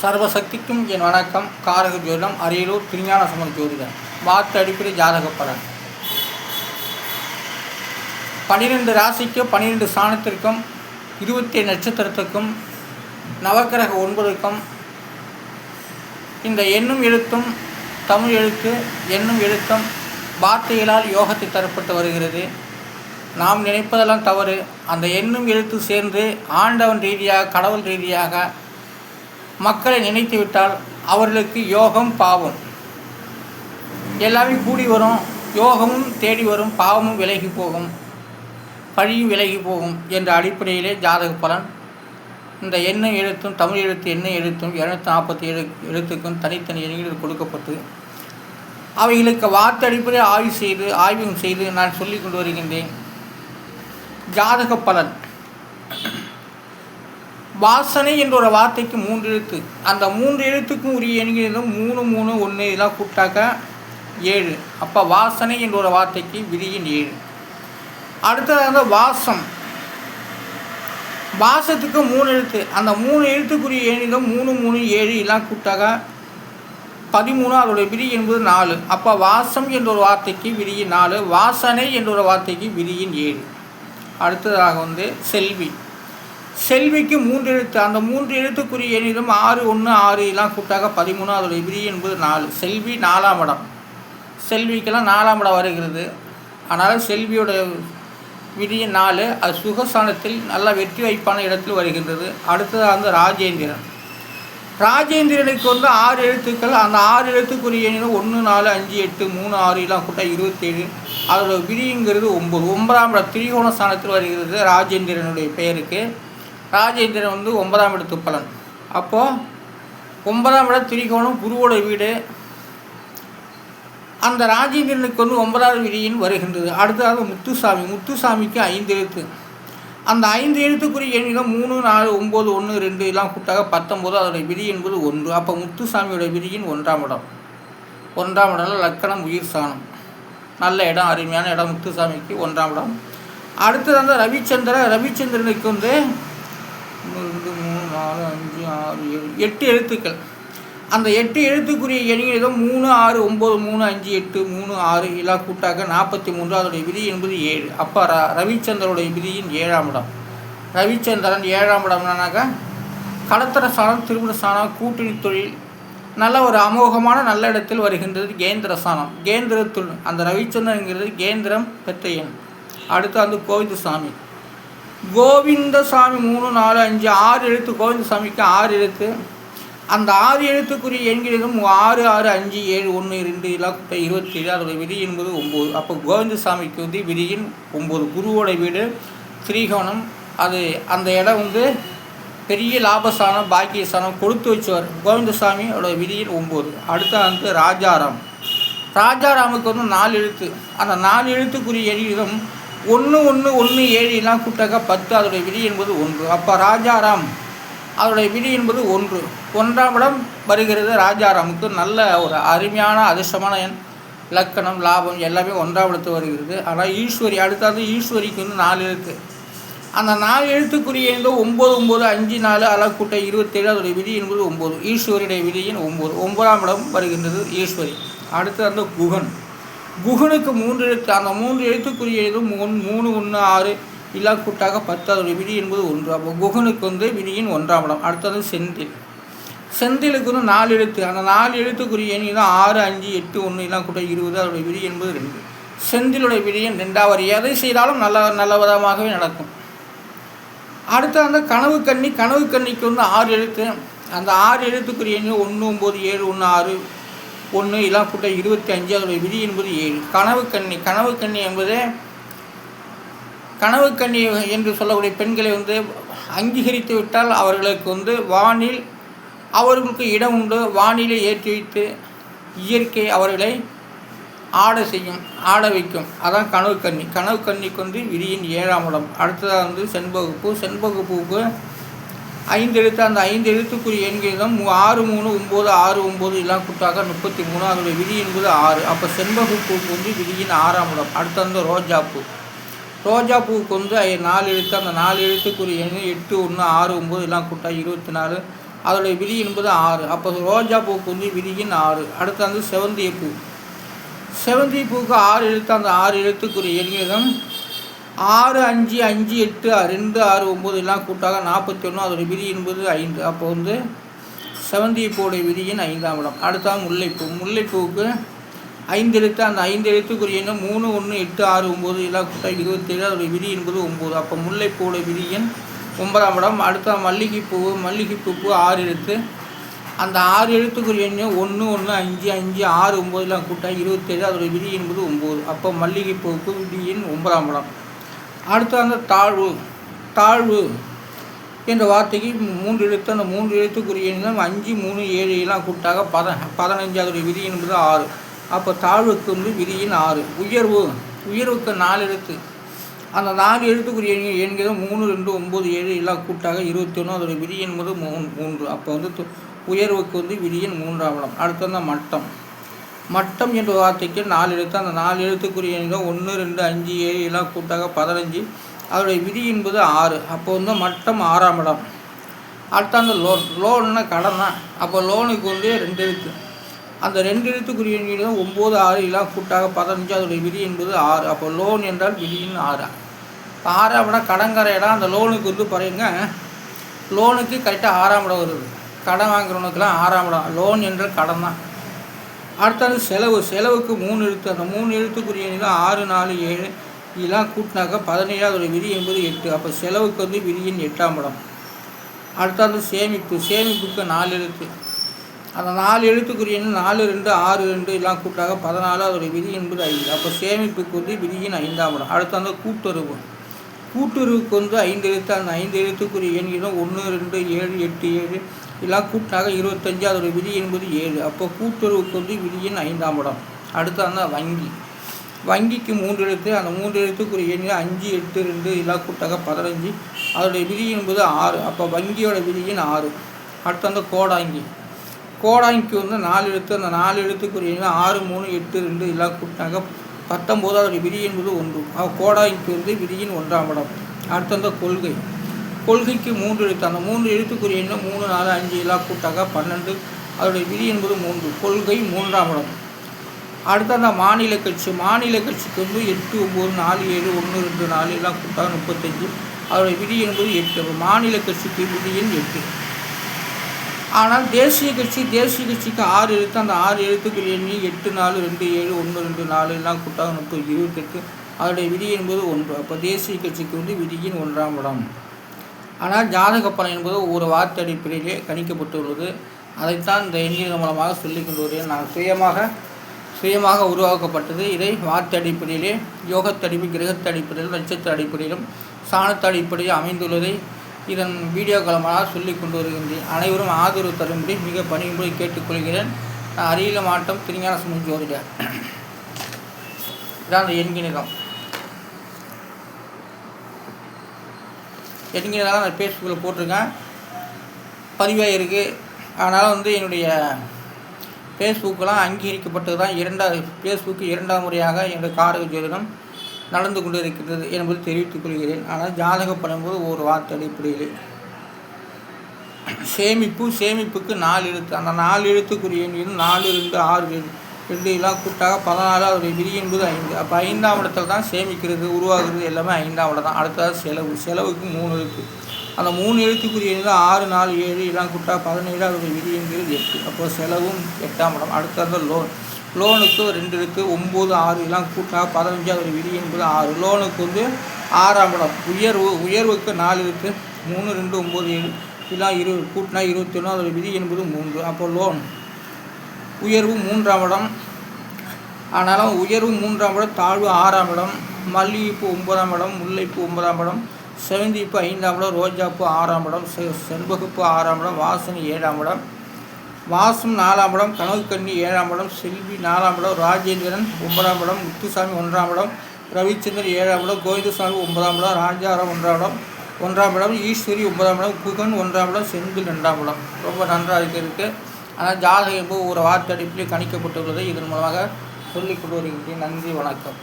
சர்வசக்திக்கும் என் வணக்கம். காரக ஜோதிடம், அரியலூர் திருஞான சம்பந்த ஜோதிடம். வார்த்தை அடிப்படை ஜாதக பலன். 12 ராசிக்கு 12 ஸ்தானத்திற்கும் 27 நட்சத்திரத்துக்கும் நவக்கிரக 9க்கும் இந்த எண்ணும் எழுத்தும் தமிழ் எழுத்து எண்ணும் எழுத்தும் வார்த்தைகளால் யோகத்தை தரப்பட்டு வருகிறது. நாம் நினைப்பதெல்லாம் தவறு. அந்த எண்ணும் எழுத்து சேர்ந்து ஆண்டவன் ரீதியாக கடவுள் ரீதியாக மக்களை நினைத்துவிட்டால் அவர்களுக்கு யோகம் பாவம் எல்லாமே கூடி வரும். யோகமும் தேடி வரும், பாவமும் விலகி போகும், பழியும் விலகி போகும் என்ற அடிப்படையிலே ஜாதக பலன் இந்த எண்ணெய் எழுத்தும் தமிழ் எழுத்து எண்ணெய் எழுத்தும் 247 எழுத்துக்கும் தனித்தனி எண்ணில் கொடுக்கப்பட்டு அவைகளுக்கு வார்த்தை அடிப்படையில் ஆய்வு செய்து நான் சொல்லிக் கொண்டு வருகின்றேன். ஜாதக பலன். வாசனை என்ற ஒரு வார்த்தைக்கு 3 எழுத்து. அந்த 3 எழுத்துக்கும் உரிய எண்களும் 3 3 1 இதெல்லாம் கூட்டாக்க 7. அப்போ வாசனை என்ற ஒரு வார்த்தைக்கு விதியின் 7. அடுத்ததாக வாசம். வாசத்துக்கு 3 எழுத்து. அந்த 3 எழுத்துக்குரிய எண்ணிலும் 3 3 7 இதெல்லாம் கூட்டாக 13. அதோடைய விதி என்பது 4. அப்போ வாசம் என்ற ஒரு வார்த்தைக்கு விதியின் 4, வாசனை என்ற ஒரு வார்த்தைக்கு விதியின் 7. அடுத்ததாக செல்வி. செல்விக்கு 3 எழுத்து. அந்த 3 எழுத்துக்குரிய எண்ணிலும் 6 1 6 இதெல்லாம் கூட்டாக 13. அதோடைய விதி என்பது 4. செல்வி 4ஆம் இடம். செல்விக்கெல்லாம் 4ஆம் இடம் வருகிறது. அதனால் செல்வியோட விதியின் 4. அது சுகஸ்தானத்தில் நல்ல வெற்றி வாய்ப்பான இடத்தில் வருகின்றது. அடுத்ததாக ராஜேந்திரன். ராஜேந்திரனுக்கு 6 எழுத்துக்கள். அந்த 6 எழுத்துக்குரிய எண்ணிலும் 1 4 5 8 3 6 இதெல்லாம் கூட்டாக 27. அதோட விதிங்கிறது 9. 9ஆம் இடம் திரிகோண ஸ்தானத்தில் வருகிறது. ராஜேந்திரனுடைய பெயருக்கு ராஜேந்திரன் 9ஆம் இடத்து பலன். அப்போது 9ஆம் இடம் திரிகோணம், குருவோட வீடு. அந்த ராஜேந்திரனுக்கு 9வது விதியின் வருகின்றது. அடுத்ததாக முத்துசாமி. முத்துசாமிக்கு 5 எழுத்து. அந்த 5 எழுத்துக்குரிய எண்ணிலும் 3 4 9 1 2 இதெல்லாம் கூட்டாக 19. அதோடைய விதி என்பது 1. அப்போ முத்துசாமியோட விதியின் 1ஆம் இடம். 1ஆம் இடம் லக்கணம் உயிர் சாணம். நல்ல இடம், அருமையான இடம். முத்துசாமிக்கு 1ஆம் இடம். அடுத்தது ரவிச்சந்திரன். ரவிச்சந்திரனுக்கு 1 2 3 4 5 6 7 8 எழுத்துக்கள். அந்த 8 எழுத்துக்குரிய எண்ணிலும் 3 6 9 3 5 8 3 6 இதெல்லாம் கூட்டாக 43. அதோடைய விதி என்பது 7. அப்போ ரவிச்சந்திரனுடைய விதியின் 7ஆம் இடம். ரவிச்சந்திரன் 7ஆம் இடம்னாக்கா கடத்தர ஸ்தானம், திருமண ஸ்தானம், கூட்டணி தொழில் நல்ல ஒரு அமோகமான நல்ல இடத்தில் வருகின்றது. கேந்திர ஸ்தானம், கேந்திரத்துள் அந்த ரவிச்சந்திரன்கிறது கேந்திரம் பெற்ற எண். அடுத்து கோவிந்தசாமி. கோவிந்தசாமி 3 4 5 6 எழுத்து. கோவிந்தசாமிக்கு 6 எழுத்து. அந்த 6 எழுத்துக்குரிய எண்களிலும் 6 6 5 7 1 2 இதெல்லாம் 27. அதோட விதி என்பது 9. அப்போ கோவிந்தசாமிக்கு விதியின் 9. குருவோட வீடு திரிகோணம். அது அந்த இடம் பெரிய லாபஸ்தானம், பாக்கியஸ்தானம், கொடுத்து வச்சவர். கோவிந்தசாமியோட விதியின் 9. அடுத்து ராஜாராம். ராஜாராமுக்கு 4 எழுத்து. அந்த 4 எழுத்துக்குரிய எண்ணிலும் 1 1 1 7 இதெல்லாம் கூட்டாக 10. அதோடைய விதி என்பது 1. அப்போ ராஜாராம் அதோடைய விதி என்பது 1. 1ஆம் இடம் வருகிறது ராஜாராமுக்கு. நல்ல ஒரு அருமையான அதிர்ஷ்டமான எண், லக்கணம், லாபம் எல்லாமே 1ஆம் இடத்து வருகிறது. ஆனால் ஈஸ்வரி. அடுத்தது ஈஸ்வரிக்கு 4 எழுத்து. அந்த 4 எழுத்துக்குரிய 9 9 5 4 அதெல்லாம் கூட்ட 27. அதோடைய விதி என்பது 9. ஈஸ்வரியுடைய விதியின் 9. 9ஆம் இடம் வருகின்றது ஈஸ்வரி. அடுத்து குகன். குகனுக்கு 3 எழுத்து. அந்த 3 எழுத்துக்குரிய 3 1 6 இல்லா கூட்டாக 10. அதோடைய விதி என்பது 1. அப்போ குகனுக்கு விதியின் 1ஆம் இடம். அடுத்தது செந்தில். செந்திலுக்கு 4 எழுத்து. அந்த 4 எழுத்துக்குரிய எண் 6 5 8 1 எல்லாம் கூட்ட 20. அதோடைய விதி என்பது 2. செந்திலுடைய விதியின் 2வது. எதை செய்தாலும் நல்ல விதமாகவே நடக்கும். அடுத்து கனவு கன்னி. கனவு கன்னிக்கு 6 எழுத்து. அந்த 6 எழுத்துக்குரிய எண் 1 9 7 1 6 1 எல்லாம் கூட்ட 25. அதோடைய விதி என்பது 7. கனவு கன்னி. கனவு கன்னி என்பது கனவு கன்னி என்று சொல்லக்கூடிய பெண்களை அங்கீகரித்து விட்டால் அவர்களுக்கு வானில் அவர்களுக்கு இடம் உண்டு. வானிலை ஏற்றி வைத்து இயற்கை அவர்களை ஆட வைக்கும். அதான் கனவு கன்னி. கனவு கன்னிக்கு விதியின் 7ஆம் இடம். அடுத்ததாக செண்பகப்பூ. செண்பகப்பூவுக்கு 5 எழுத்து. அந்த 5 எழுத்துக்குரிய எண்களிலும் 6 3 9 6 9 எல்லாம் கூட்டாக 33. அதோடைய விதி என்பது 6. அப்போ செண்பகப்பூவுக்கு விதியின் 6ஆம் இடம். அடுத்து ரோஜாப்பூ. ரோஜா பூவுக்கு 4 எழுத்து. அந்த 4 எழுத்துக்குரிய எண் 8 1 6 9 எல்லாம் கூட்டா 24. அதோடைய விதி என்பது 6. அப்போ ரோஜா பூவுக்கு வந்து விதி எண் 6. அடுத்து வந்து செவந்திய பூ. செவந்திய பூவுக்கு 6 எழுத்து. அந்த 6 எழுத்துக்குரிய எண்ணிடம் 6, 5, 5, 8, 2, 6, 9 எல்லாம் கூட்டாக 41. அதோடைய விதி என்பது 5. அப்போ வந்து செவந்திய பூவுடைய விதி எண் 5ஆம் இடம். அடுத்தாவது முல்லைப்பூ. முல்லைப்பூவுக்கு 5 எழுத்து. அந்த 5 எழுத்துக்குரிய எண்ணம் 3, 1, 8, 6, 9 எல்லாம் கூட்டாக 27. அதோடைய விதி என்பது 9. அப்போ முல்லைப்பூவுடைய விதி எண் 9ஆம் இடம். அடுத்த மல்லிகைப்பூ. மல்லிகைப்பூவுக்கு 6 எழுத்து. அந்த 6 எழுத்துக்குரிய எண்ணம் 1, 1, 5, 5, 6, 9 எல்லாம் கூட்டாக 27. அதோடைய விதி என்பது 9. அப்போ மல்லிகைப்பூவுக்கு விதி எண் 9ஆம் இடம். அடுத்து அந்த தாழ்வு. தாழ்வு என்ற வார்த்தைக்கு 3 எழுத்து. அந்த 3 எழுத்துக்குரிய எண்ணம் 5, 3, 7 எல்லாம் கூட்டாக 15. அதோடைய விதி என்பது 6. அப்போ தாழ்வுக்கு வந்து விதி எண் 6. உயர்வு. உயர்வுக்கு 4 எழுத்து. அந்த 4 எழுத்துக்குரிய எண்கள் 3, 2, 9, 7 எல்லாம் கூட்டாக 21. அதோடைய விதி என்பது 3. அப்போ வந்து உயர்வுக்கு வந்து விதி எண் 3ஆம் இடம். அடுத்து வந்து மட்டம். மட்டம் என்ற வார்த்தைக்கு 4 எழுத்து. அந்த 4 எழுத்துக்குரிய எண்கள் 1, 2, 5, 7 எல்லாம் கூட்டாக 15. அதோடைய விதி என்பது 6. அப்போ வந்து மட்டம் 6ஆம் இடம். அடுத்து அந்த லோன். லோன்னா கடன் தான். அப்போ லோனுக்கு வந்து 2 எழுத்து. அந்த 2 எழுத்துக்குரிய எண்கள் 9, 6 எல்லாம் கூட்டாக 15. அதோடைய விதி என்பது 6. அப்போ லோன் என்றால் விதி எண் 6. இப்போ 6ஆம் இடம் கடன்கரை இடம். அந்த லோனுக்கு வந்து பாருங்க, லோனுக்கு கரெக்டாக 6ஆம் இடம் வருது. கடன் வாங்குறவனுக்கெல்லாம் 6ஆம் இடம். லோன் என்றால் கடன் தான். அடுத்தது செலவு. செலவுக்கு 3 எழுத்து. அந்த 3 எழுத்துக்குரிய எண்கள் 6, 4, 7 இதெல்லாம் கூட்டினாக்க 17. அதோடைய விதி என்பது 8. அப்போ செலவுக்கு வந்து விதி எண் 8ஆம் இடம். அடுத்தது சேமிப்பு. சேமிப்புக்கு 4 எழுத்து. அந்த 4 எழுத்துக்குரிய எண் 4, 2, 6, 2 எல்லாம் கூட்டாக 14. அதோடைய விதி என்பது 5. அப்போ சேமிப்புக்கு வந்து விதி எண் 5ஆம் இடம். அடுத்து அந்த கூட்டுறவு. கூட்டுறவுக்கு வந்து 5 எழுத்து. அந்த 5 எழுத்துக்குரிய எண்களும் 1, 2, 7, 8, 7 எல்லாம் கூட்டாக 25. அதோடைய விதி என்பது 7. அப்போ கூட்டுறவுக்கு வந்து விதி எண் 5ஆம் இடம். அடுத்து அந்த வங்கி. வங்கிக்கு 3 எழுத்து. அந்த 3 எழுத்துக்குரிய எண்கள் 5, 8, 2 எல்லாம் கூட்டாக 15. அதோடைய விதி என்பது 6. அப்போ வங்கியோட விதி எண் 6. அடுத்து அந்த கோடாங்கி. கோடாங்கிக்கு வந்து 4 எழுத்து. அந்த 4 எழுத்துக்குரிய எண்கள் 6, 3, 8, 2 எல்லாம் கூட்டாக 19. அதோடைய விதி என்பது 1. கோடாங்கிக்கு வந்து விதி எண் 1ஆம் இடம். அடுத்து அந்த கொள்கை. கொள்கைக்கு 3 எழுத்து. அந்த 3 எழுத்துக்குரிய எண்கள் 3, 4, 5 எல்லாம் கூட்டாக 12. அதோடைய விதி என்பது 3. கொள்கை 3ஆம் இடம். அடுத்து அந்த மாநில கட்சி. மாநில கட்சிக்கு வந்து 8, 9, 4, 7, 1, 2, 4 எல்லாம் கூட்டாக 35. அதோடைய விதி என்பது 8. மாநில கட்சிக்கு விதி எண் 8. ஆனால் தேசிய கட்சி. தேசிய கட்சிக்கு 6 எழுத்து. அந்த 6 எழுத்துக்குரிய எண்ணி 8, 4, 2, 7, 1, 2, 4 எல்லாம் கூட்டாக 30, 28. அதோடைய விதி என்பது 1. அப்போ தேசிய கட்சிக்கு வந்து விதியின் 1ஆம் இடம். ஆனால் ஜாதக பலன் என்பது ஒவ்வொரு வார்த்தை அடிப்படையிலே கணிக்கப்பட்டுள்ளது. அதைத்தான் இந்த எண்ணின் மூலமாக சொல்லிக் கொண்டு வருகிறேன். நான் சுயமாக உருவாக்கப்பட்டது. இதை வார்த்தை அடிப்படையிலே, யோகத்தடிப்பு, கிரகத்த அடிப்படையிலும், நட்சத்திர அடிப்படையிலும், சாணத்த அடிப்படையில் அமைந்துள்ளதை இதன் வீடியோ காலமாக சொல்லிக் கொண்டு வருகின்றேன். அனைவரும் ஆதரவு தரும்படி மிக பணியும்படி கேட்டுக்கொள்கிறேன். நான் அரியல மாவட்டம் திருஞான சம்பந்த ஜோதிடர். இதான் அந்த எண்கிணிதம். எண்கிணிதான் நான் ஃபேஸ்புக்கில் போட்டிருக்கேன், பதிவாக இருக்குது. அதனால் வந்து என்னுடைய ஃபேஸ்புக்கெலாம் அங்கீகரிக்கப்பட்டது தான். ஃபேஸ்புக்கு 2ஆம் முறையாக என்னுடைய காரக ஜோதிடம் நடந்து கொண்டு இருக்கின்றது என்பது தெரிவித்துக் கொள்கிறேன். ஆனால் ஜாதக பண்ணும்போது ஒரு வார்த்தை அடிப்படையிலே. சேமிப்புக்கு 4 எழுத்து. அந்த 4 எழுத்துக்குரிய எண்ணிலும் 4, 2, 6, 2 எல்லாம் கூட்டாக 14. அதோடைய விதி என்பது 5. அப்போ 5ஆம் இடத்துல தான் சேமிக்கிறது, உருவாகிறது எல்லாமே 5ஆம் இடம் தான். அடுத்தது செலவு. செலவுக்கு 3 எழுத்து. அந்த 3 எழுத்துக்குரிய எண்ணில் 6, 4, 7 எல்லாம் கூட்டாக 17. அதோடைய விதி என்பது 8. அப்போது செலவும் 8ஆம் இடம். அடுத்தது லோன். லோனுக்கு 2 எழுத்து. 9, 6 எல்லாம் கூட்டாக 15. அதோடைய விதி என்பது 6. லோனுக்கு வந்து 6ஆம் இடம். உயர்வுக்கு 4 எழுத்து. 3, 2, 9, 7 எல்லாம் கூட்டினா 21. அதோடைய விதி என்பது 3. அப்போ லோன் உயர்வு 3ஆம் இடம். ஆனாலும் உயர்வு 3ஆம் இடம், தாழ்வு 6ஆம் இடம். மல்லிகைப்பூ 9ஆம் இடம். முல்லைப்பூ 9ஆம் இடம். செவந்திப்பு 5ஆம் இடம். ரோஜாப்பூ 6ஆம் இடம். செண்பகப்பூ 6ஆம் இடம். வாசனை 7ஆம் இடம். வாசம் 4ஆம் இடம். கனவுக்கண்ணி 7ஆம் இடம். செல்வி 4ஆம் இடம். ராஜேந்திரன் 9ஆம் இடம். முத்துசாமி 1ஆம் இடம். ரவிச்சந்திரன் 7ஆம் இடம். கோவிந்தசாமி 9ஆம் இடம். ராஜாராம் 1ஆம் இடம். ஈஸ்வரி 9ஆம் இடம். குகன் 1ஆம் இடம். செந்தில் 2ஆம் இடம். ரொம்ப நன்றாக இருக்குது. ஆனால் ஜாதகம் என்பது ஒரு வார்த்தை அடிப்படையில் கணிக்கப்பட்டுள்ளது. இதன் மூலமாக சொல்லிக் கொண்டு வருகின்றேன். நன்றி, வணக்கம்.